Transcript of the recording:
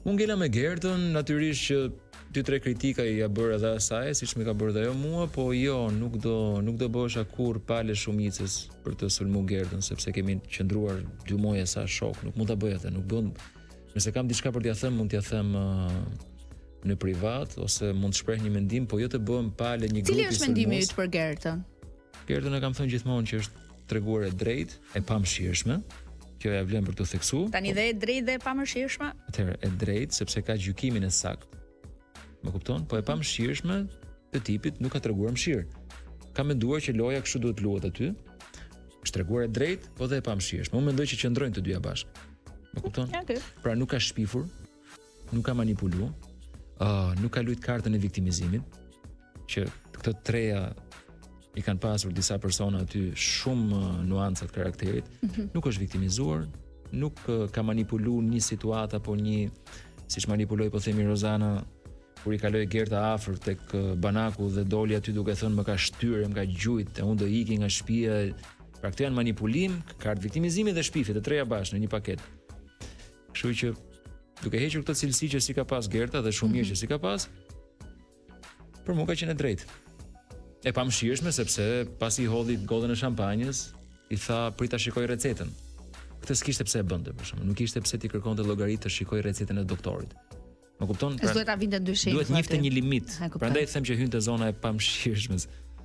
Unë ngela me Gertën, natyrisht që 2-3 kritika i ja bërë edhe asaj, siç më ka bërë dhe ajo mua, po jo, nuk do bësha kur pale shumicës për të sulmu Gertën, sepse kemi qëndruar 2 muaj sa shok, nuk mund ta bëj atë, nuk bën. Nëse kam diçka për t'ia thënë, mund t'ia them në privat ose mund të shpreh një mendim, po jo të bëhem pale një grupi. Cili është mendimi yt për Gertën? Gertën e kam thënë gjithmonë që është treguar e drejtë, e pamëshirshme. Kjo ja vlen për të theksu. Tani dhe e drejtë dhe e pamëshirshme? Atëherë e drejtë sepse ka gjykimin e saktë. Më kupton? Po e pamëshirshme të tipit nuk ka treguar mëshirë. Ka menduar që loja kështu duhet luhet aty. Është treguar e drejtë, po dhe e pamëshirshme. Unë mendoj që qëndrojnë të dyja bashkë. Më kupton? Pra nuk ka shpifur, nuk ka manipuluar, nuk ka luajt kartën e viktimizimit, që këto treja i kanë pasur disa persona aty shumë nuanca të karakterit, nuk është viktimizuar, nuk ka manipuluar një situatë apo një, siç manipuloi po themi Rozana kur i kaloi Gerta afër tek banaku dhe doli aty duke thënë më ka shtyrë, më ka gjujt, e unë do iki nga shtëpia. Pra këto janë manipulim, kartë viktimizimi dhe shpifje, të treja bashkë në një paketë. Kështu që duke hequr këtë cilësi që si ka pas Gerta dhe shumë mirë që si ka pas, për mua ka qenë e drejtë. E pamëshirshme sepse pasi i hodhi godën e shampanjës, i tha prit ta shikoj recetën. Këtë s'kishte pse e bënte për shkak, nuk kishte pse ti kërkonte llogaritë të shikoj recetën e doktorit. Më kupton? Duhet ta vinte ndryshim. Duhet njifte një limit. Prandaj them që hyn te zona e pamëshirshmes.